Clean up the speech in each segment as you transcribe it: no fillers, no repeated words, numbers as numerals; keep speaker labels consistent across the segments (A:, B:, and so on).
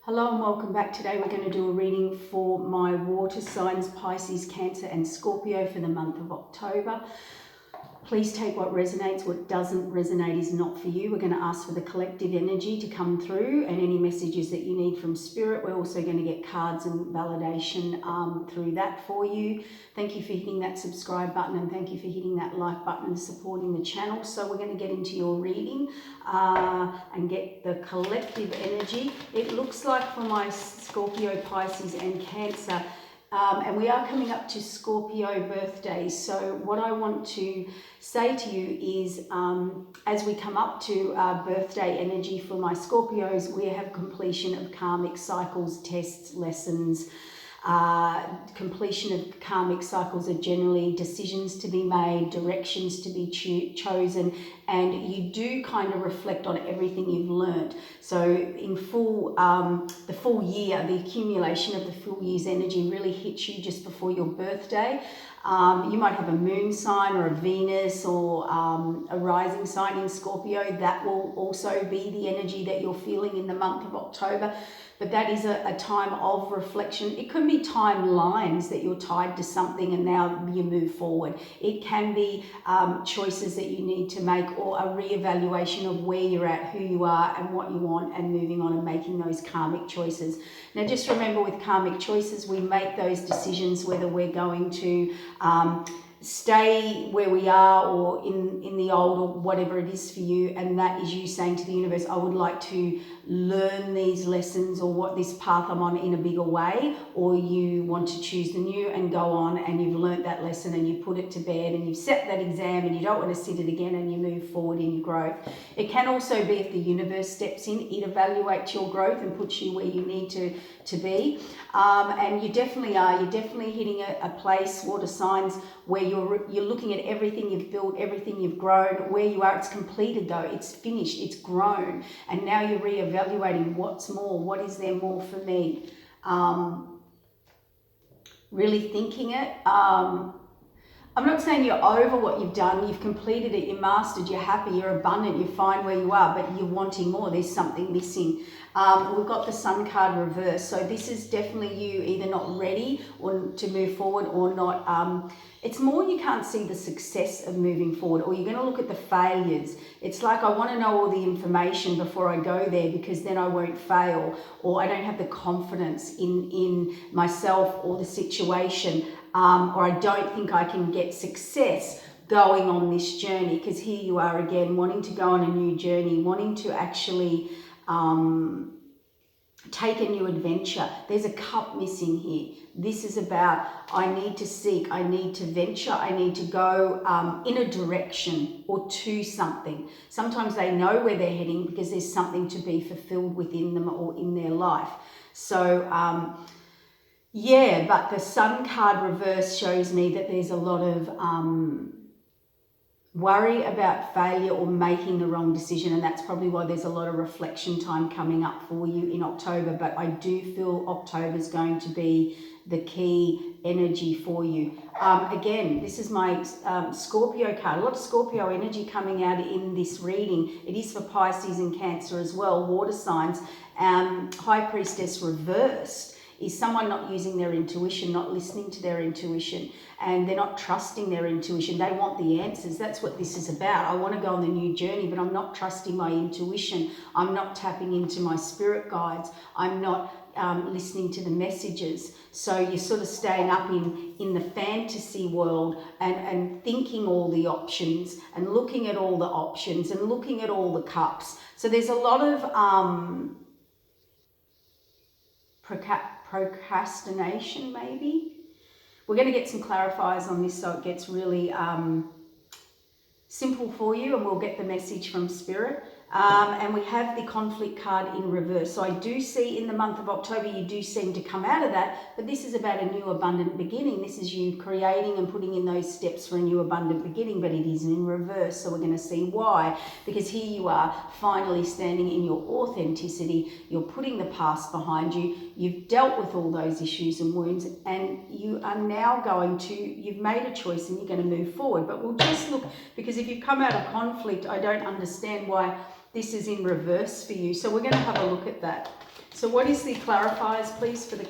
A: Hello and welcome back. Today we're going to do a reading for my water signs, Pisces, Cancer and Scorpio for the month of October. Please take what resonates. What doesn't resonate is not for you. We're going to ask for the collective energy to come through and any messages that you need from Spirit. We're also going to get cards and validation through that for you. Thank you for hitting that subscribe button and thank you for hitting that like button and supporting the channel. So we're going to get into your reading and get the collective energy. It looks like for my Scorpio, Pisces and Cancer, and we are coming up to Scorpio birthdays. So what I want to say to you is as we come up to birthday energy for my Scorpios, we have completion of karmic cycles, tests, lessons. Completion of karmic cycles are generally decisions to be made, directions to be chosen, and you do kind of reflect on everything you've learned. So in full, the full year, the accumulation of the full year's energy really hits you just before your birthday. You might have a moon sign or a Venus or a rising sign in Scorpio. That will also be the energy that you're feeling in the month of October. But that is a time of reflection. It could be timelines that you're tied to something and now you move forward. It can be choices that you need to make or a reevaluation of where you're at, who you are and what you want, and moving on and making those karmic choices. Now just remember, with karmic choices, we make those decisions whether we're going to stay where we are or in the old or whatever it is for you, and that is you saying to the universe, I would like to learn these lessons or what this path I'm on in a bigger way, or you want to choose the new and go on and you've learnt that lesson and you put it to bed and you've set that exam and you don't want to sit it again and you move forward in your growth. It can also be if the universe steps in, it evaluates your growth and puts you where you need to be. And you definitely are. You're definitely hitting a place, water signs, where you're looking at everything you've built, everything you've grown, where you are. It's completed though. It's finished. It's grown. And now you're reevaluating what's more. What is there more for me? Really thinking it. I'm not saying you're over what you've done. You've completed it. You're mastered. You're happy. You're abundant. You're fine where you are, but you're wanting more. There's something missing. We've got the Sun card reversed. So this is definitely you either not ready or to move forward or not. It's more you can't see the success of moving forward, or you're going to look at the failures. It's like, I want to know all the information before I go there because then I won't fail, or I don't have the confidence in myself or the situation, or I don't think I can get success going on this journey, because here you are again wanting to go on a new journey, wanting to actually take a new adventure. There's a cup missing here. This is about, I need to seek, I need to venture, I need to go in a direction or to something. Sometimes they know where they're heading because there's something to be fulfilled within them or in their life. So yeah, but the Sun card reverse shows me that there's a lot of worry about failure or making the wrong decision, and that's probably why there's a lot of reflection time coming up for you in October. But I do feel October is going to be the key energy for you. Again, this is my Scorpio card. A lot of Scorpio energy coming out in this reading. It is for Pisces and Cancer as well, water signs. High Priestess reversed is someone not using their intuition, not listening to their intuition, and they're not trusting their intuition. They want the answers. That's what this is about. I want to go on the new journey, but I'm not trusting my intuition. I'm not tapping into my spirit guides. I'm not listening to the messages. So you're sort of staying up in the fantasy world and thinking all the options and looking at all the options and looking at all the cups. So there's a lot of procrastination, maybe. We're going to get some clarifiers on this so it gets really simple for you, and we'll get the message from Spirit. And we have the conflict card in reverse. So I do see in the month of October, you do seem to come out of that, but this is about a new abundant beginning. This is you creating and putting in those steps for a new abundant beginning, but it is in reverse. So we're going to see why, because here you are finally standing in your authenticity. You're putting the past behind you. You've dealt with all those issues and wounds, and you are now going to, you've made a choice and you're going to move forward. But we'll just look, because if you've come out of conflict, I don't understand why this is in reverse for you. So we're going to have a look at that. So what is the clarifiers, please, for the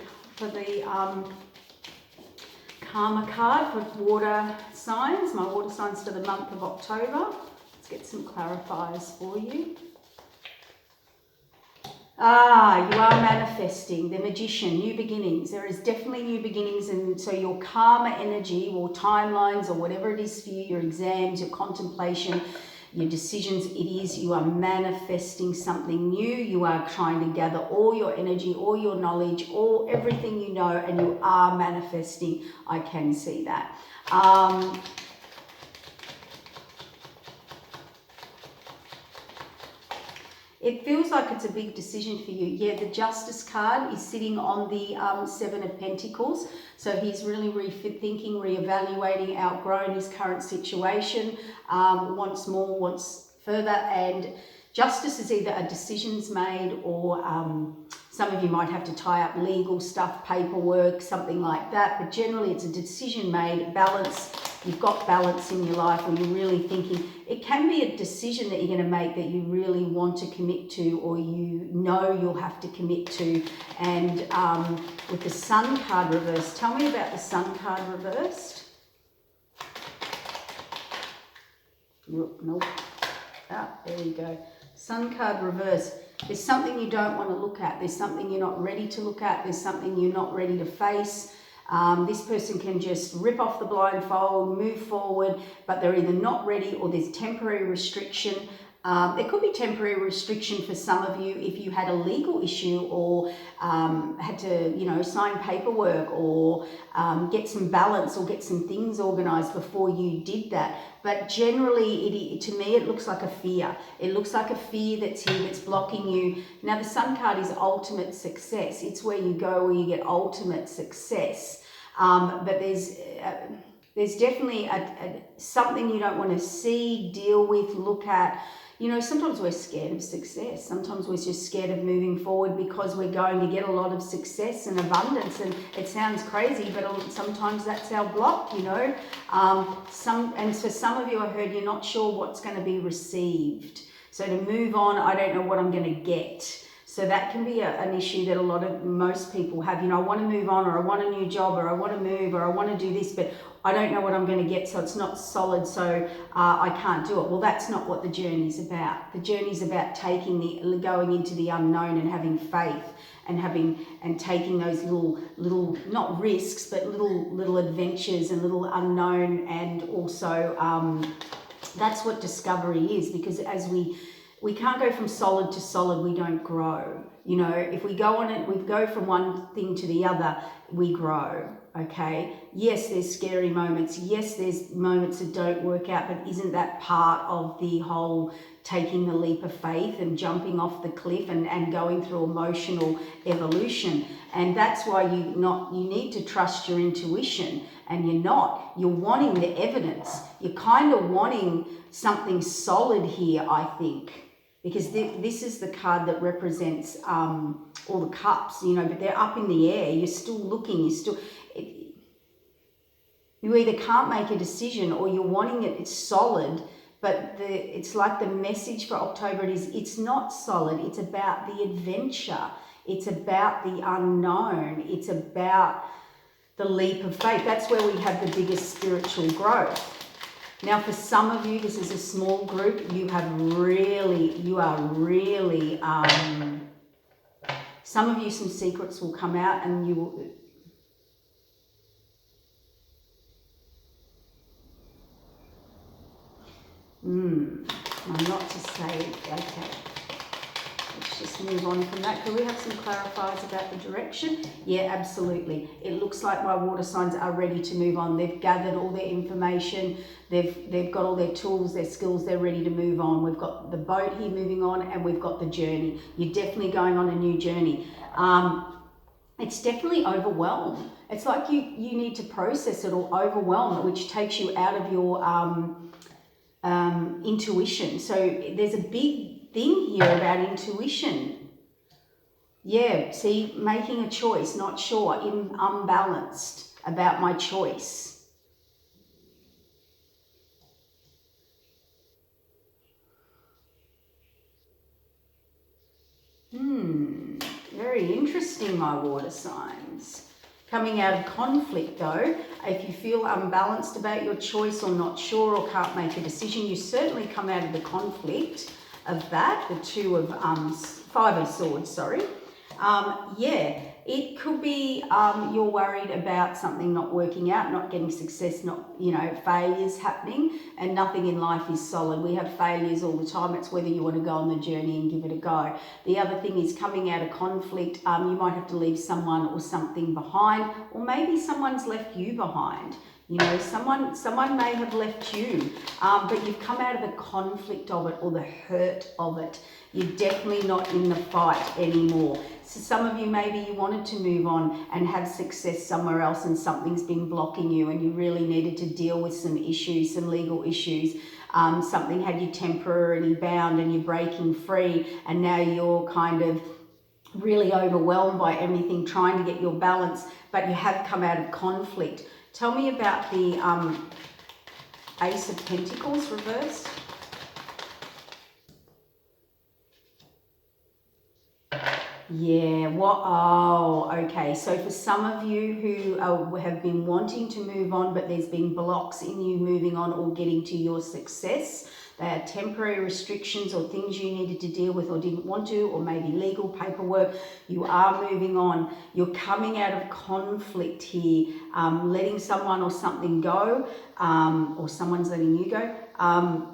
A: Karma card for water signs, my water signs for the month of October? Let's get some clarifiers for you. You are manifesting, the Magician, new beginnings. There is definitely new beginnings, and so your karma energy or timelines or whatever it is for you, your exams, your contemplation, your decisions, you are manifesting something new. You are trying to gather all your energy, all your knowledge, everything you know, and you are manifesting. I can see that. It feels like it's a big decision for you. Yeah, the Justice card is sitting on the Seven of Pentacles. So he's really rethinking, reevaluating, outgrown his current situation, wants more, wants further. And Justice is either a decision's made or some of you might have to tie up legal stuff, paperwork, something like that. But generally it's a decision made, balance. You've got balance in your life where you're really thinking. It can be a decision that you're going to make that you really want to commit to, or you know you'll have to commit to. And with the Sun card reversed, tell me about the Sun card reversed. Nope. There you go. Sun card reversed. There's something you don't want to look at. There's something you're not ready to look at. There's something you're not ready to face. This person can just rip off the blindfold, move forward, but they're either not ready or there's temporary restriction. There could be temporary restriction for some of you if you had a legal issue or had to, sign paperwork or get some balance or get some things organized before you did that. But generally, to me, it looks like a fear. It looks like a fear that's here, that's blocking you. Now, the Sun card is ultimate success. It's where you go where you get ultimate success. But there's definitely something you don't want to see, deal with, look at. Sometimes we're scared of success. Sometimes we're just scared of moving forward because we're going to get a lot of success and abundance. And it sounds crazy, but sometimes that's our block, And for some of you, I heard you're not sure what's going to be received. So to move on, I don't know what I'm going to get. So that can be an issue that most people have. I want to move on, or I want a new job, or I want to move, or I want to do this, but I don't know what I'm going to get, so it's not solid, so I can't do it. Well, that's not what the journey's about. The journey's about going into the unknown and having faith and taking those little not risks, but little adventures and little unknown, and also that's what discovery is, because as we can't go from solid to solid, we don't grow. If we go on it, we go from one thing to the other, we grow, okay? Yes, there's scary moments. Yes, there's moments that don't work out, but isn't that part of the whole taking the leap of faith and jumping off the cliff and going through emotional evolution? And that's why you need to trust your intuition, and you're wanting the evidence. You're kind of wanting something solid here, I think. Because this is the card that represents all the cups, but they're up in the air. You're still looking. You either can't make a decision, or you're wanting it. It's solid, but it's like the message for October it's not solid. It's about the adventure. It's about the unknown. It's about the leap of faith. That's where we have the biggest spiritual growth. Now, for some of you, this is a small group. You are really, some of you, some secrets will come out, and you will, I'm not to say, okay. Let's just move on from that. Can we have some clarifiers about the direction? Yeah, absolutely. It looks like my water signs are ready to move on. They've gathered all their information. They've got all their tools, their skills. They're ready to move on. We've got the boat here moving on, and we've got the journey. You're definitely going on a new journey. It's definitely overwhelmed. It's like you need to process it or overwhelm it, which takes you out of your intuition. So there's a big thing here about intuition. Yeah, see, making a choice, not sure, unbalanced about my choice. Very interesting, my water signs. Coming out of conflict though, if you feel unbalanced about your choice or not sure or can't make a decision, you certainly come out of the conflict of that, the Five of Swords, sorry. Yeah, it could be you're worried about something not working out, not getting success, failures happening, and nothing in life is solid. We have failures all the time. It's whether you want to go on the journey and give it a go. The other thing is coming out of conflict, you might have to leave someone or something behind, or maybe someone's left you behind. Someone may have left you, but you've come out of the conflict of it or the hurt of it. You're definitely not in the fight anymore. So some of you, maybe you wanted to move on and have success somewhere else and something's been blocking you and you really needed to deal with some issues, some legal issues. Something had you temporarily bound and you're breaking free, and now you're kind of really overwhelmed by everything, trying to get your balance, but you have come out of conflict. Tell me about the Ace of Pentacles reversed. Yeah, okay. So for some of you who have been wanting to move on, but there's been blocks in you moving on or getting to your success. They are temporary restrictions or things you needed to deal with or didn't want to, or maybe legal paperwork. You are moving on. You're coming out of conflict here, letting someone or something go, or someone's letting you go.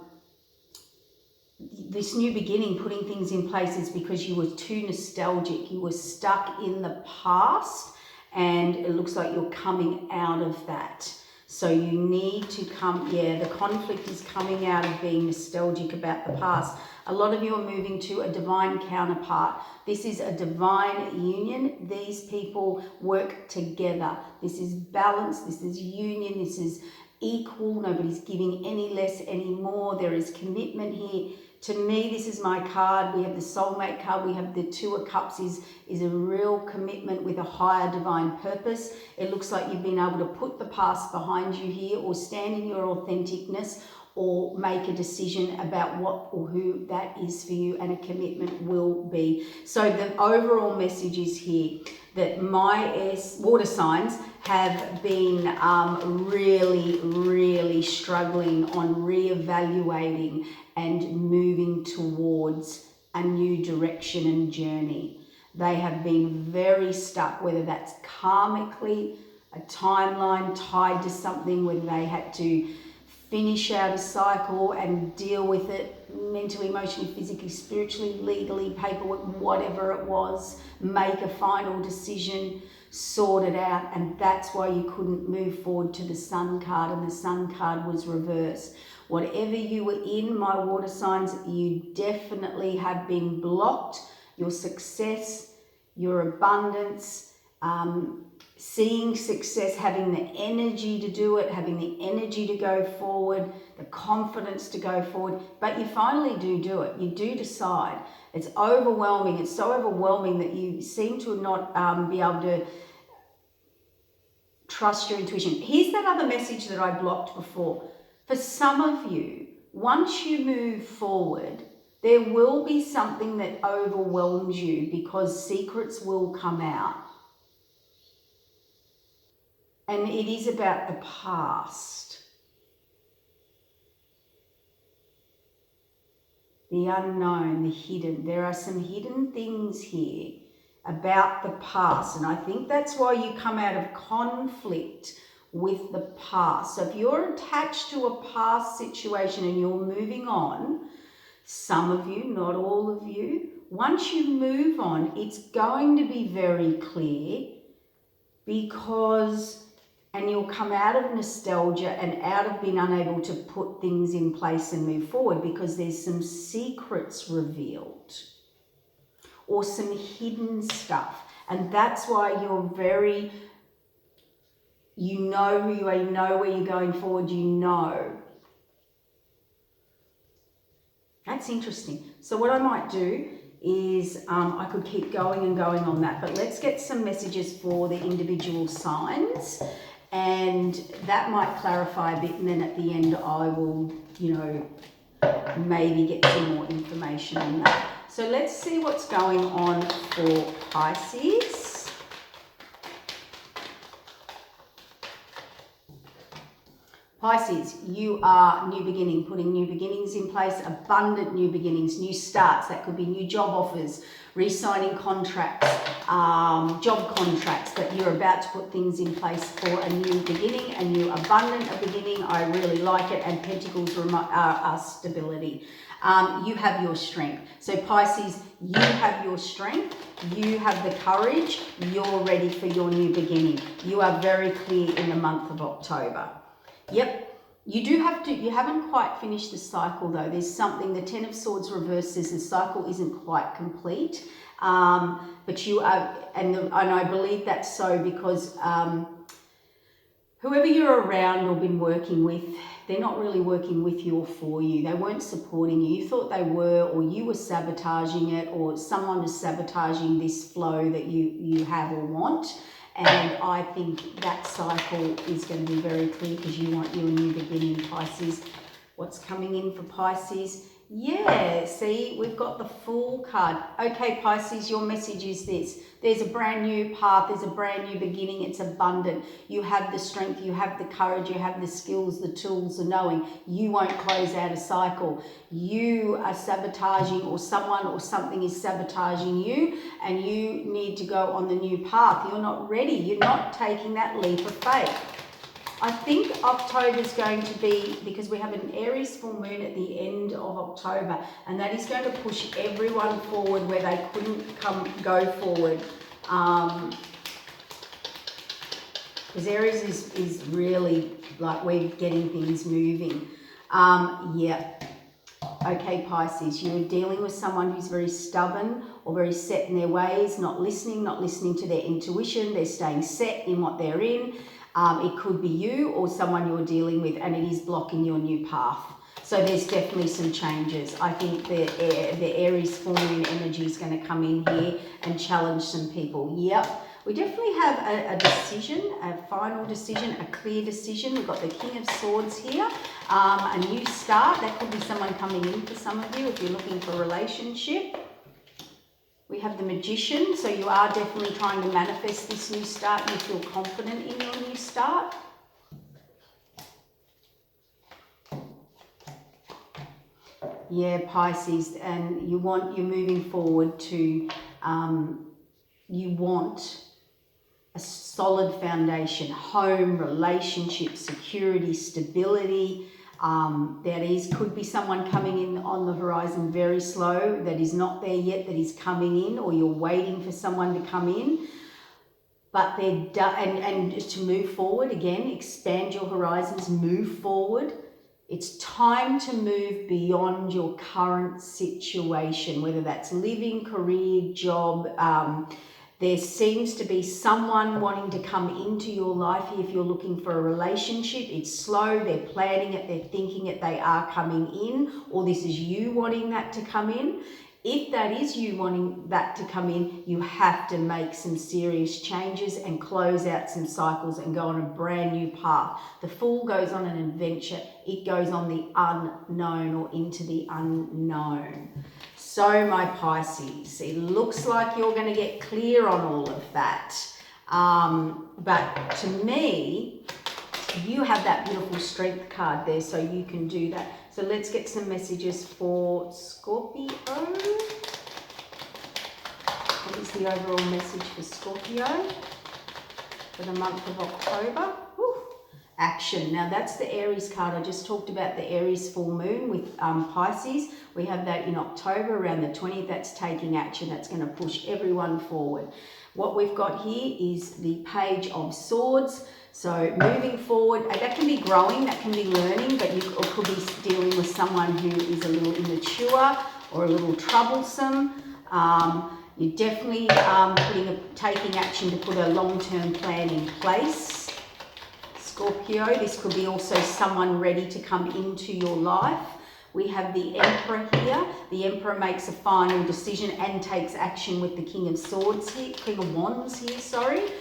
A: This new beginning, putting things in place, is because you were too nostalgic. You were stuck in the past, and it looks like you're coming out of that. So you need to the conflict is coming out of being nostalgic about the past. A lot of you are moving to a divine counterpart. This is a divine union. These people work together. This is balance. This is union. This is equal. Nobody's giving any less, any more. There is commitment here. To me, this is my card. We have the soulmate card. We have the Two of Cups is a real commitment with a higher divine purpose. It looks like you've been able to put the past behind you here, or stand in your authenticness, or make a decision about what or who that is for you, and a commitment will be. So the overall message is here that my water signs have been really, really struggling on reevaluating and moving towards a new direction and journey. They have been very stuck, whether that's karmically, a timeline tied to something, whether they had to finish out a cycle and deal with it mentally, emotionally, physically, spiritually, legally, paperwork, whatever it was, make a final decision, sort it out, and that's why you couldn't move forward to the Sun card, and the Sun card was reversed. Whatever you were in, my water signs, you definitely have been blocked. Your success, your abundance, seeing success, having the energy to do it, having the energy to go forward, the confidence to go forward, but you finally do it. You do decide. It's overwhelming. It's so overwhelming that you seem to not be able to trust your intuition. Here's that other message that I blocked before. For some of you, once you move forward, there will be something that overwhelms you because secrets will come out. And it is about the past. The unknown, the hidden. There are some hidden things here about the past. And I think that's why you come out of conflict with the past. So if you're attached to a past situation and you're moving on, some of you, not all of you, once you move on, it's going to be very clear, because, and you'll come out of nostalgia and out of being unable to put things in place and move forward, because there's some secrets revealed or some hidden stuff. And that's why you're very, you know who you are, you know where you're going forward, you know. That's interesting. So what I might do is, I could keep going and going on that, but let's get some messages for the individual signs, and that might clarify a bit, and then at the end I will, maybe get some more information on that. So let's see what's going on for Pisces. Pisces, you are new beginning, putting new beginnings in place, abundant new beginnings, new starts. That could be new job offers, re-signing contracts, job contracts, but you're about to put things in place for a new beginning, a new abundant beginning. I really like it. And Pentacles are stability. You have your strength. So Pisces, you have your strength. You have the courage. You're ready for your new beginning. You are very clear in the month of October. Yep, you haven't quite finished the cycle though. There's something, the Ten of Swords reverse says the cycle isn't quite complete. But you are, and I believe that's so because whoever you're around or been working with, they're not really working with you or for you. They weren't supporting you. You thought they were, or you were sabotaging it, or someone is sabotaging this flow that you have or want. And I think that cycle is going to be very clear because you want your new beginning, Pisces. What's coming in for Pisces? Yeah, see, we've got the Fool card. Okay, Pisces, your message is this. There's a brand new path. There's a brand new beginning. It's abundant. You have the strength. You have the courage. You have the skills, the tools, the knowing. You won't close out a cycle. You are sabotaging, or someone or something is sabotaging you, and you need to go on the new path. You're not ready. You're not taking that leap of faith. I think October is going to be, because we have an Aries full moon at the end of October, and that is going to push everyone forward where they couldn't go forward. Because Aries is really like we're getting things moving. Yeah. Okay, Pisces, you're dealing with someone who's very stubborn or very set in their ways, not listening to their intuition. They're staying set in what they're in. It could be you or someone you're dealing with, and it is blocking your new path. So there's definitely some changes. I think the Aries full moon energy is going to come in here and challenge some people. Yep. We definitely have a decision, a final decision, a clear decision. We've got the King of Swords here, a new start. That could be someone coming in for some of you if you're looking for a relationship. We have the Magician, so you are definitely trying to manifest this new start. You feel confident in your new start. Yeah, Pisces, and you're moving forward to, you want a solid foundation, home, relationship, security, stability. Could be someone coming in on the horizon very slow that is not there yet, that is coming in, or you're waiting for someone to come in. But they're done, and to move forward again, expand your horizons, move forward. It's time to move beyond your current situation, whether that's living, career, job. There seems to be someone wanting to come into your life here. If you're looking for a relationship, it's slow. They're planning it. They're thinking it. They are coming in, or this is you wanting that to come in. If that is you wanting that to come in, you have to make some serious changes and close out some cycles and go on a brand new path. The Fool goes on an adventure. It goes on the unknown or into the unknown. So my Pisces, it looks like you're going to get clear on all of that. But to me, you have that beautiful Strength card there, so you can do that. So let's get some messages for Scorpio. What is the overall message for Scorpio for the month of October? Woo. Action. Now that's the Aries card. I just talked about the Aries full moon with Pisces. We have that in October around the 20th. That's taking action. That's going to push everyone forward. What we've got here is the Page of Swords. So moving forward, that can be growing, that can be learning, but you could be dealing with someone who is a little immature or a little troublesome. You're definitely taking action to put a long-term plan in place. Scorpio, this could be also someone ready to come into your life. We have the Emperor here. The Emperor makes a final decision and takes action with the King of Swords here, King of Wands here, sorry.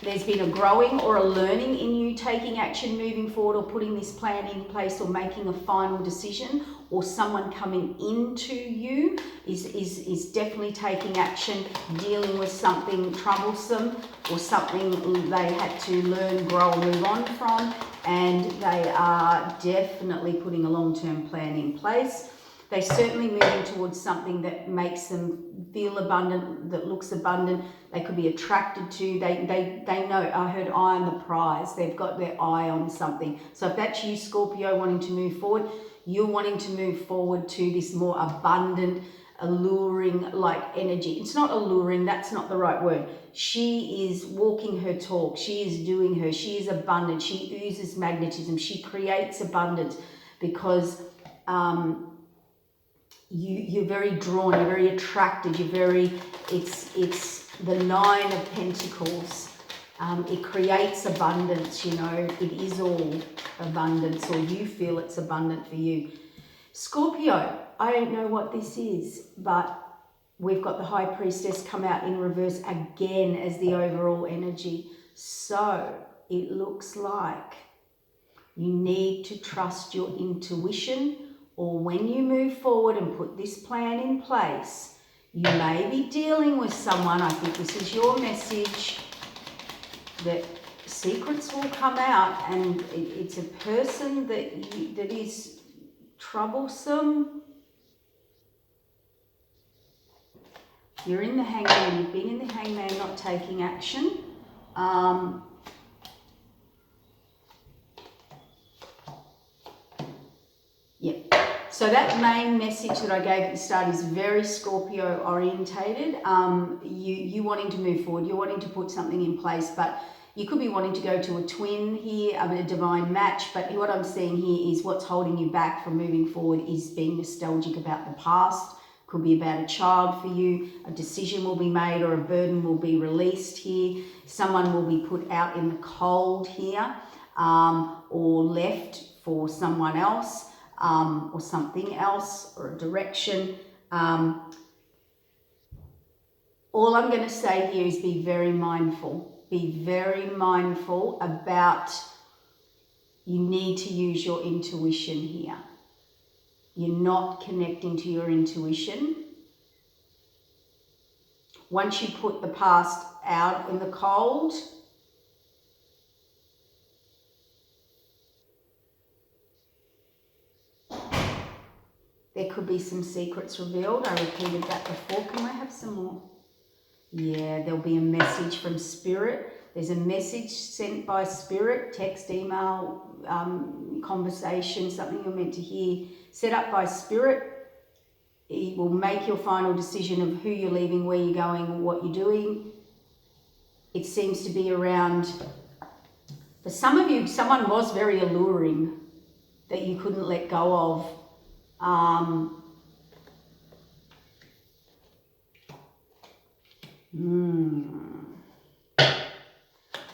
A: there's been a growing or a learning in you taking action moving forward, or putting this plan in place, or making a final decision, or someone coming into you is definitely taking action, dealing with something troublesome or something they had to learn, grow, move on from, and they are definitely putting a long-term plan in place. They're certainly moving towards something that makes them feel abundant, that looks abundant. They could be attracted to, they know, I heard eye on the prize. They've got their eye on something. So if that's you, Scorpio, wanting to move forward, you're wanting to move forward to this more abundant, alluring like energy. It's not alluring, that's not the right word. She is walking her talk. She is doing her. She is abundant. She oozes magnetism. She creates abundance because you're very drawn, you're very attracted, you're very, it's the Nine of Pentacles. It creates abundance, you know, it is all abundance, or you feel it's abundant for you. Scorpio, I don't know what this is, but we've got the High Priestess come out in reverse again as the overall energy. So it looks like you need to trust your intuition, or when you move forward and put this plan in place, you may be dealing with someone. I think this is your message, that secrets will come out, and it's a person that is troublesome. You're in the Hangman. You've been in the Hangman, not taking action. Yeah. So that main message that I gave at the start is very Scorpio orientated. You wanting to move forward, you're wanting to put something in place, but you could be wanting to go to a twin here, a divine match. But what I'm seeing here is what's holding you back from moving forward is being nostalgic about the past. Could be about a child for you. A decision will be made, or a burden will be released here. Someone will be put out in the cold here, or left for someone else. Or something else, or a direction. All I'm going to say here is be very mindful. Be very mindful about, you need to use your intuition here. You're not connecting to your intuition. Once you put the past out in the cold, there could be some secrets revealed. I repeated that before. Can I have some more? Yeah, there'll be a message from Spirit. There's a message sent by Spirit, text, email, conversation, something you're meant to hear, set up by Spirit. It will make your final decision of who you're leaving, where you're going, what you're doing. It seems to be around, for some of you, someone was very alluring that you couldn't let go of.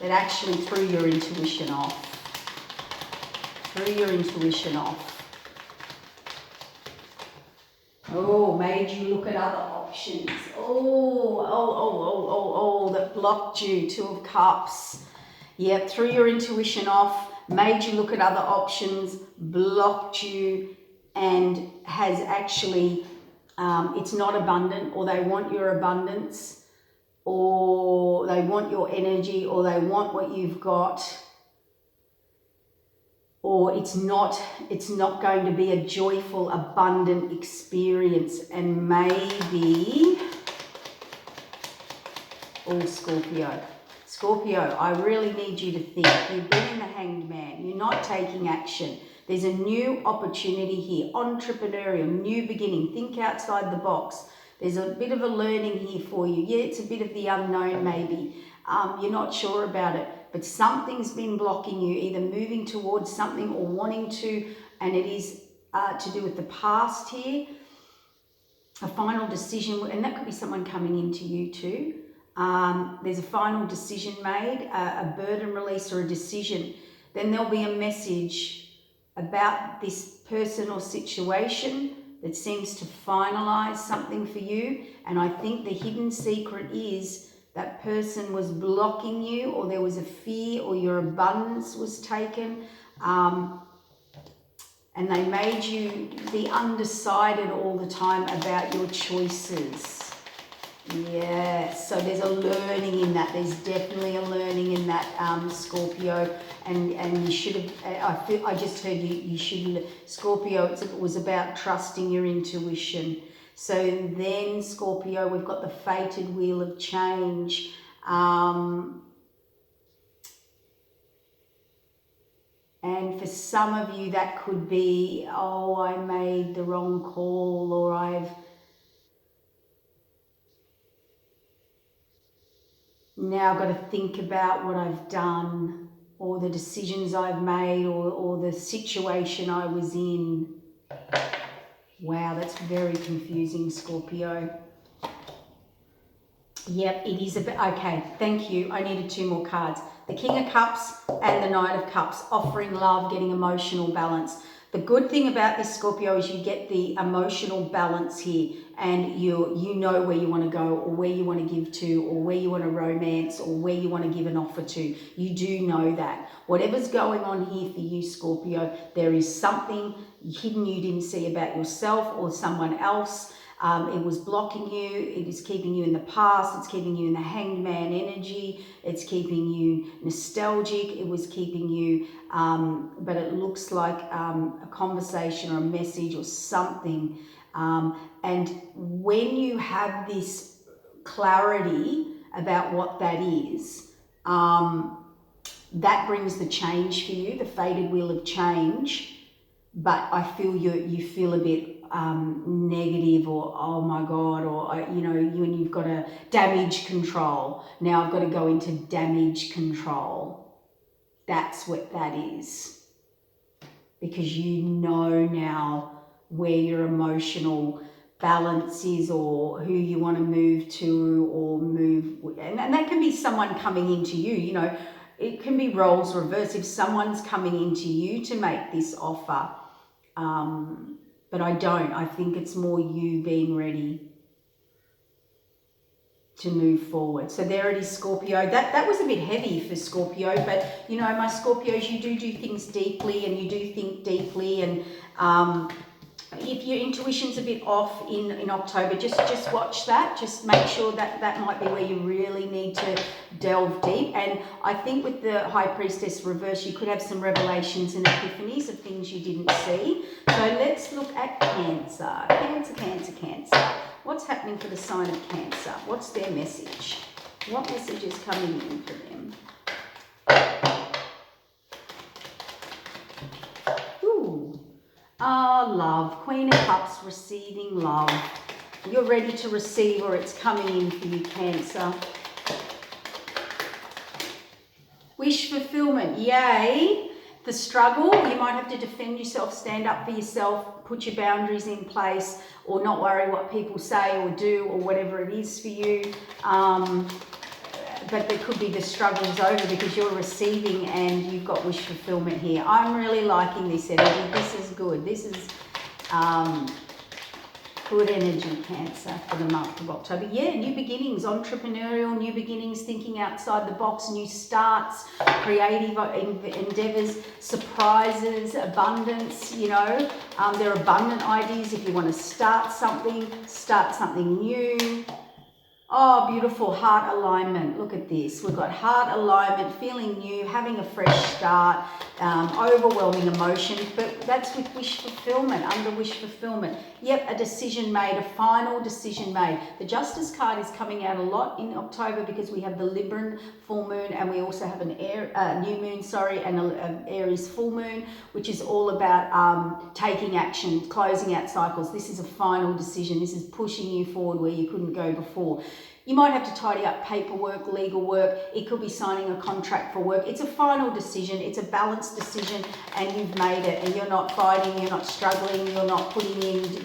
A: That actually threw your intuition off. Oh, made you look at other options. That blocked you. Two of Cups. Yep, threw your intuition off, made you look at other options, blocked you, and has actually, it's not abundant, or they want your abundance, or they want your energy, or they want what you've got, or it's not going to be a joyful, abundant experience. And maybe, Scorpio, I really need you to think. You've been in the Hanged Man. You're not taking action. There's a new opportunity here, entrepreneurial, new beginning. Think outside the box. There's a bit of a learning here for you. Yeah, it's a bit of the unknown maybe. You're not sure about it, but something's been blocking you, either moving towards something or wanting to, and it is to do with the past here. A final decision, and that could be someone coming into you too. There's a final decision made, a burden release or a decision. Then there'll be a message about this person or situation that seems to finalize something for you. And I think the hidden secret is that person was blocking you, or there was a fear, or your abundance was taken. And they made you be undecided all the time about your choices. Yes, so there's a learning in that. There's definitely a learning in that, Scorpio. And you should have, I just heard you should, Scorpio, it was about trusting your intuition. So then, Scorpio, we've got the fated wheel of change. And for some of you, that could be, oh, I made the wrong call, or I've now got to think about what I've done, or the decisions I've made, or the situation I was in. Wow, that's very confusing, Scorpio. Yep, it is a bit, okay, thank you. I needed 2 more cards. The King of Cups and the Knight of Cups, offering love, getting emotional balance. The good thing about this, Scorpio, is you get the emotional balance here, and you know where you want to go, or where you want to give to, or where you want to romance, or where you want to give an offer to. You do know that. Whatever's going on here for you, Scorpio, there is something hidden you didn't see about yourself or someone else. It was blocking you. It is keeping you in the past. It's keeping you in the Hanged Man energy. It's keeping you nostalgic. It was keeping you, but it looks like a conversation or a message or something. And when you have this clarity about what that is, that brings the change for you, the fated wheel of change. But I feel you feel a bit negative, or oh my God, or when you've got a damage control. Now I've got to go into damage control. That's what that is, because you know now where your emotional balance is, or who you want to move to, or move, and that can be someone coming into you. It can be roles reversed if someone's coming into you to make this offer. But I think it's more you being ready to move forward. So there it is, Scorpio. That was a bit heavy for Scorpio, but my Scorpios, you do things deeply, and you do think deeply, and if your intuition's a bit off in October, just watch that. Just make sure that might be where you really need to delve deep. And I think with the High Priestess reverse, you could have some revelations and epiphanies of things you didn't see. So let's look at Cancer. Cancer. What's happening for the sign of Cancer? What's their message? What message is coming in for them? Love. Queen of Cups, receiving love. You're ready to receive, or it's coming in for you, Cancer. Wish fulfillment. Yay. The struggle. You might have to defend yourself, stand up for yourself, put your boundaries in place, or not worry what people say or do, or whatever it is for you. But there could be the struggles over because you're receiving and you've got wish fulfillment here. I'm really liking this energy. This is good. This is good energy, Cancer, for the month of October. Yeah, new beginnings, entrepreneurial, new beginnings, thinking outside the box, new starts, creative endeavors, surprises, abundance, there are abundant ideas if you want to start something new. Oh, beautiful. Heart alignment. Look at this. We've got heart alignment, feeling new, having a fresh start, overwhelming emotion. But that's with wish fulfillment, under wish fulfillment. Yep, a decision made, a final decision made. The Justice card is coming out a lot in October because we have the Libran full moon, and we also have an new moon, and an Aries full moon, which is all about taking action, closing out cycles. This is a final decision. This is pushing you forward where you couldn't go before. You might have to tidy up paperwork, legal work. It could be signing a contract for work. It's a final decision. It's a balanced decision, and you've made it. And you're not fighting. You're not struggling. You're not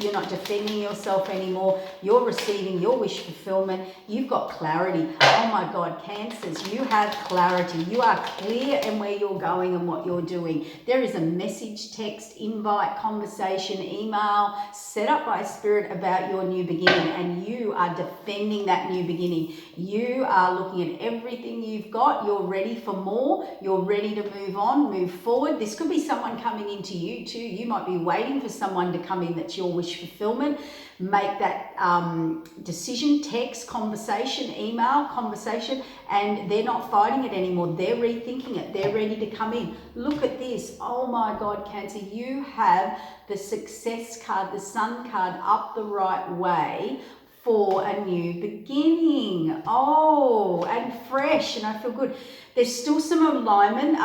A: you're not defending yourself anymore. You're receiving your wish fulfillment. You've got clarity. Oh my God, Cancers, you have clarity. You are clear in where you're going and what you're doing. There is a message, text, invite, conversation, email set up by Spirit about your new beginning, and you are defending that new beginning. beginning. You are looking at everything you've got. You're ready for more. You're ready to move on, move forward. This could be someone coming into you too. You might be waiting for someone to come in that's your wish fulfillment. Make that decision, text, conversation, email, conversation, and they're not fighting it anymore. They're rethinking it. They're ready to come in. Look at this. Oh my God, Cancer, you have the success card, the sun card up the right way for a new beginning. Oh, and fresh, and I feel good. There's still some alignment.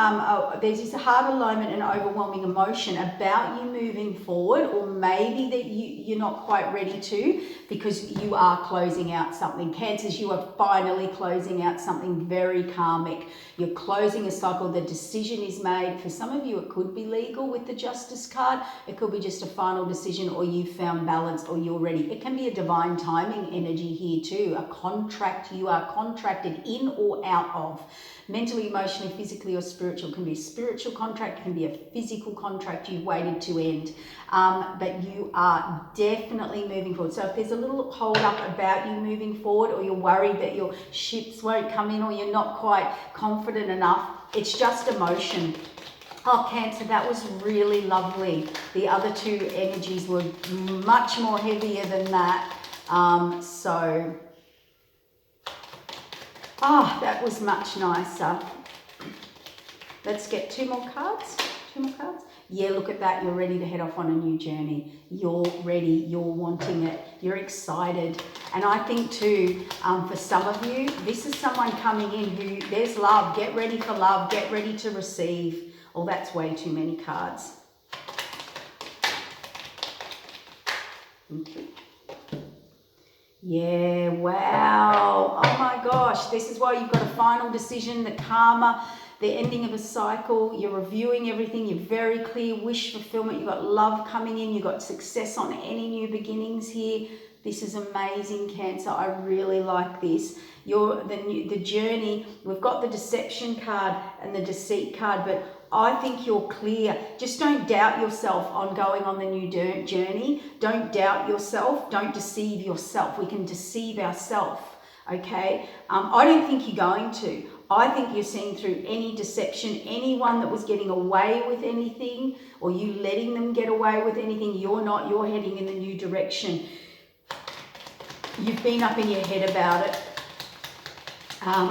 A: There's this hard alignment and overwhelming emotion about you moving forward, or maybe that you're not quite ready to, because you are closing out something. Cancers, you are finally closing out something very karmic. You're closing a cycle. The decision is made. For some of you, it could be legal with the Justice card. It could be just a final decision, or you found balance, or you're ready. It can be a divine timing energy here too. A contract you are contracted in or out of. Mentally, emotionally, physically, or spiritual. It can be a spiritual contract, it can be a physical contract you've waited to end. But you are definitely moving forward. So if there's a little hold up about you moving forward, or you're worried that your ships won't come in, or you're not quite confident enough, it's just emotion. Oh, Cancer, that was really lovely. The other two energies were much more heavier than that. That was much nicer. Let's get two more cards. Yeah, look at that. You're ready to head off on a new journey. You're ready. You're wanting it. You're excited. And I think too, for some of you, this is someone coming in who, there's love. Get ready for love. Get ready to receive. Oh, that's way too many cards. Okay. Yeah, wow. Oh my gosh. This is why you've got a final decision, the karma, the ending of a cycle. You're reviewing everything. You're very clear. Wish fulfillment. You've got love coming in. You've got success on any new beginnings here. This is amazing, Cancer. I really like this. The journey. We've got the deception card and the deceit card, but I think you're clear. Just don't doubt yourself on going on the new journey. Don't doubt yourself. Don't deceive yourself. We can deceive ourselves, okay? I don't think you're going to. I think you're seeing through any deception. Anyone that was getting away with anything, or you letting them get away with anything, you're not. You're heading in the new direction. You've been up in your head about it,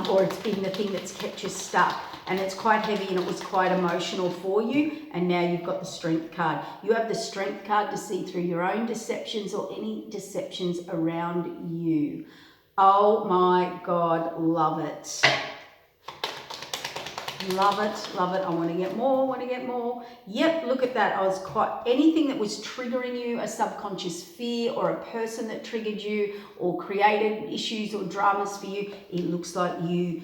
A: or it's been the thing that's kept you stuck. And it's quite heavy, and it was quite emotional for you. And now you've got the Strength card. You have the Strength card to see through your own deceptions or any deceptions around you. Oh my God, love it. Love it, love it. I want to get more, Yep, look at that. Anything that was triggering you, a subconscious fear, or a person that triggered you or created issues or dramas for you, it looks like you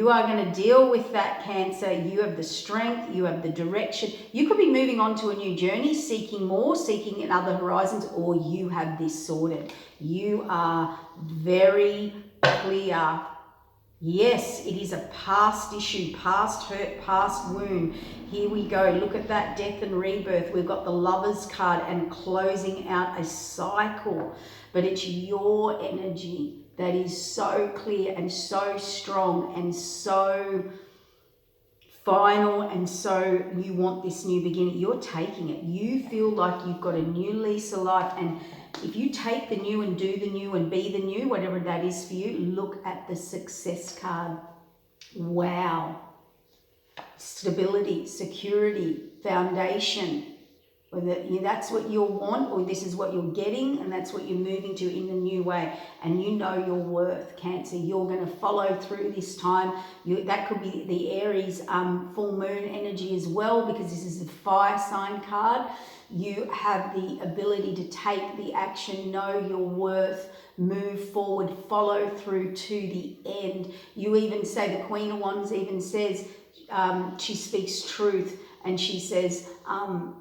A: are going to deal with that, Cancer. You have the strength, you have the direction. You could be moving on to a new journey, seeking more, seeking in other horizons, or you have this sorted. You are very clear. Yes, it is a past issue, past hurt, past wound. Here we go. Look at that, death and rebirth. We've got the Lovers card and closing out a cycle. But it's your energy that is so clear and so strong and so final, and so you want this new beginning. You're taking it. You feel like you've got a new lease of life, and if you take the new and do the new and be the new, whatever that is for you, look at the Success card. Wow. Stability, security, foundation. Whether that's what you want, or this is what you're getting, and that's what you're moving to in the new way. And you know your worth, Cancer. You're going to follow through this time. That could be the Aries full moon energy as well, because this is a fire sign card. You have the ability to take the action, know your worth, move forward, follow through to the end. You even say, the Queen of Wands even says, she speaks truth. And she says,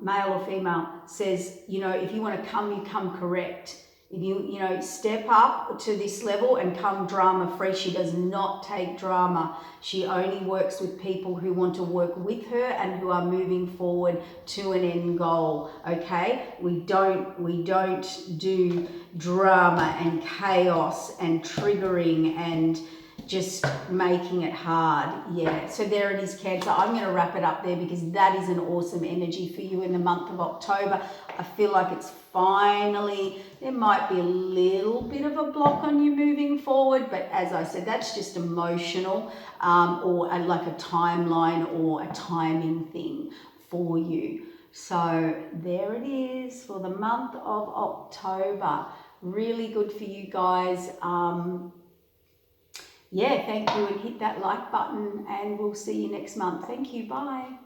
A: male or female, says, if you want to come, you come correct. If you know, step up to this level and come drama free. She does not take drama. She only works with people who want to work with her and who are moving forward to an end goal. Okay, we don't do drama and chaos and triggering and just making it hard. Yeah, so there it is, Cancer. I'm going to wrap it up there because that is an awesome energy for you in the month of October. I feel like it's finally, there might be a little bit of a block on you moving forward, but as I said, that's just emotional, or like a timeline or a timing thing for you. So there it is for the month of October. Really good for you guys. Yeah, thank you, and hit that like button, and we'll see you next month. Thank you. Bye.